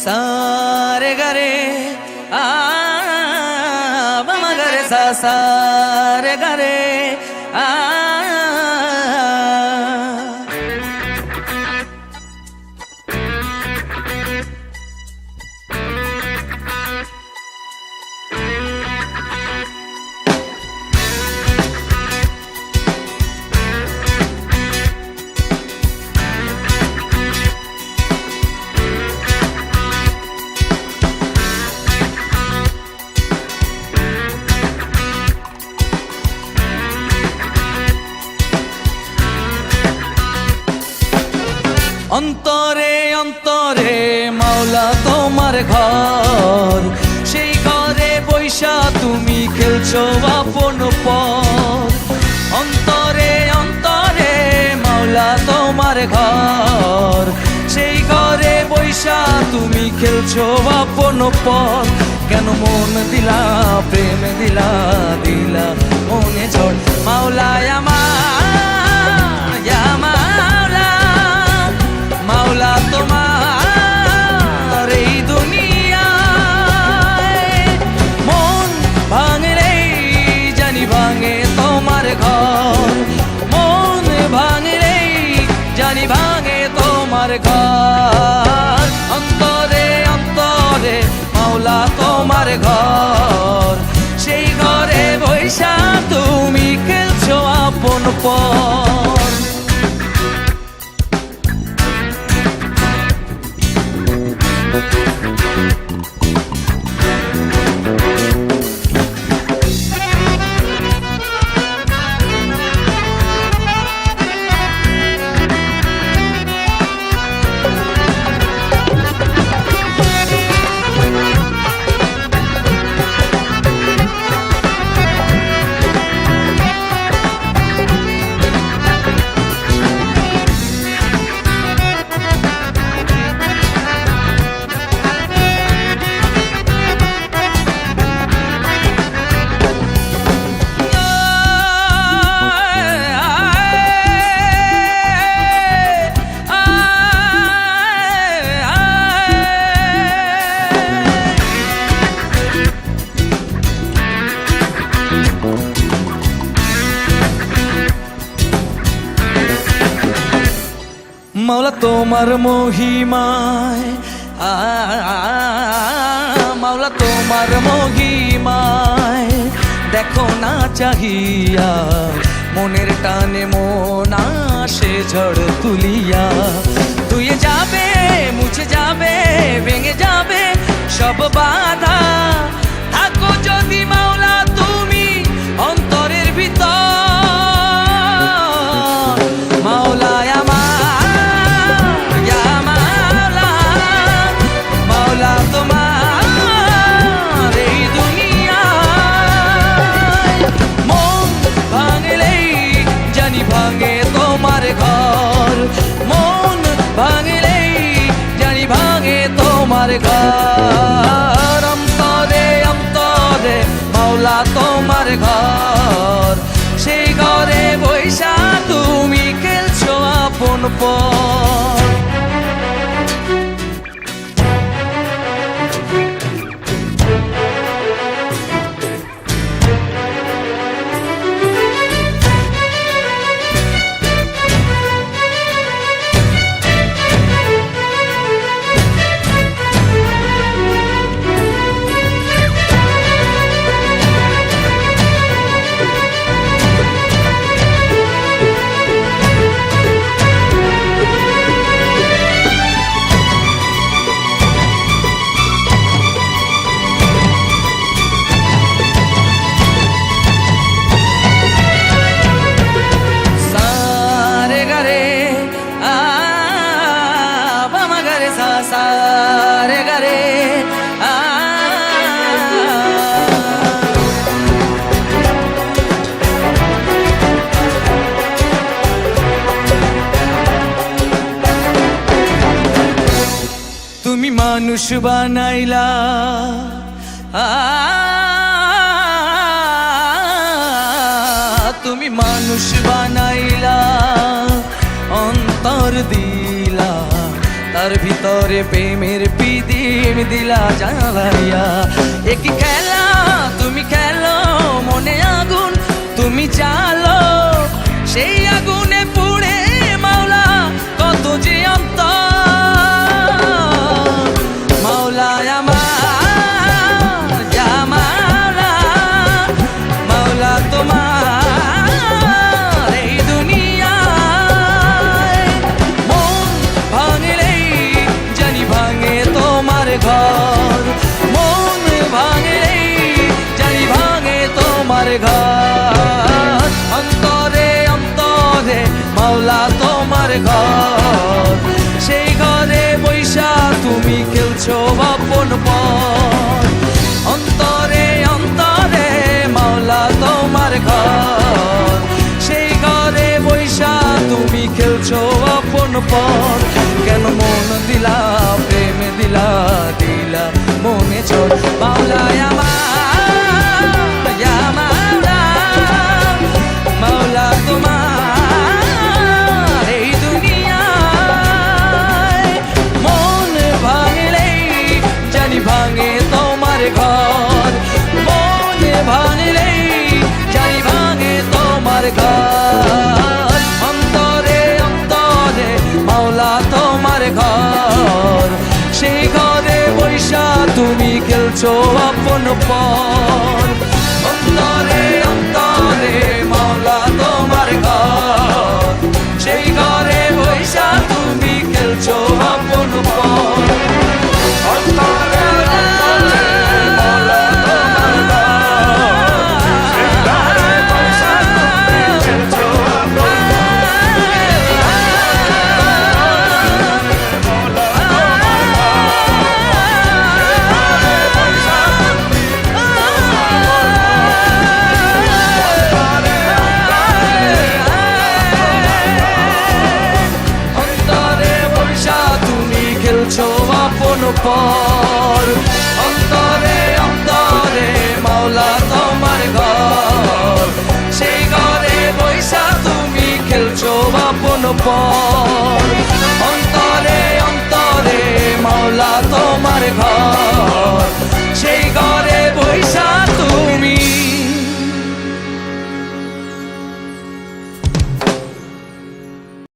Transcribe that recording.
সারে গারে বামা গারে সা সারে গারে অন্তরে অন্তরে মাওলা তোমার ঘর, সেই ঘরে বৈশা তুমি খেলছো আপন পর। অন্তরে অন্তরে মাওলা তোমার ঘর, সেই ঘরে বৈশা তুমি খেলছো আপন পর। কেন মন দিলা প্রেম দিলা দিলা মনে ঝড় মাওলা মাওলা তোমার এই দুনিয়ায় মন ভাঙলে জানি ভাঙে তোমার ঘর, মন ভাঙলে জানি ভাঙে তোমার ঘর। অন্তরে অন্তরে মাওলা তোমার ঘর, সেই ঘরে বৈশা তুমি খেলছো আপন পর। মাওলা তোমার মহিমায় মাওলা তোমার মহিমায় দেখো না চাহিয়া, মনের টানে মন আসে ঝড় তুলিয়া। ধুয়ে যাবে মুছে যাবে ভেঙে যাবে সব বাধা, থাকো যদি মাওলা তুমি অন্তরের ভিতর। মাওলা ঘর, মন ভাঙলেই জানি ভাঙে তোমার ঘর। অন্তরে অন্তরে মাওলা তোমার ঘর, সেই ঘরে বৈশা তুমি খেলছো আপন পর। সারে গারে তুমি মানুষ বানাইলা তুমি মানুষ বানাইলা অন্তর দিলা তার ভিতরে প্রেমের পিদিম দিলা জ্বালাইয়া। একই খেলা তুমি খেলো, মনে আগুন তুমি চালো, সেই আগুনে পুড়ে মাওলা কত যে অন্তর। মাওলা আমার ইয়া মাওলা, মাওলা তোমার এই দুনিয়ায়। মন ভাঙলেই জানি ভাঙে তোমার ঘর, মন ভাঙলেই জানি ভাঙে তোমার ঘর। অন্তরে অন্তরে মাওলা তোমার ঘর, সেই ঘরে বৈশা তুমি খেলছো আপন পর। অন্তরে অন্তরে মাওলা তোমার ঘর, সেই ঘরে বৈশা তুমি খেলছো আপন পর। কেন মন দিলা প্রেম দিলা, দিলা মনে ছোট। মাওলা আমার ইয়া মাওলা, মাওলা তোমার এই দুনিয়ায়। মন ভাঙলেই জানি ভাঙে তোমার ঘর, মন ভাঙলেই জানি ভাঙে তোমার ঘর। অন্তরে অন্তরে মাওলা তোমার ঘর, সেই ঘরে বৈশা তুমি খেলছো আপন পর। অন্তরে অন্তরে মাওলা তোমার ঘর, সেই ঘরে বৈশা তুমি খেলছো আপন পর। অন্তরে অন্তরে মাওলা তোমার ঘর, সেই ঘরে বৈশা তুমি খেলছো আপন পর। অন্তরে অন্তরে মাওলা তোমার ঘর, সেই ঘরে বৈশা তুমি খেলছো আপন পর।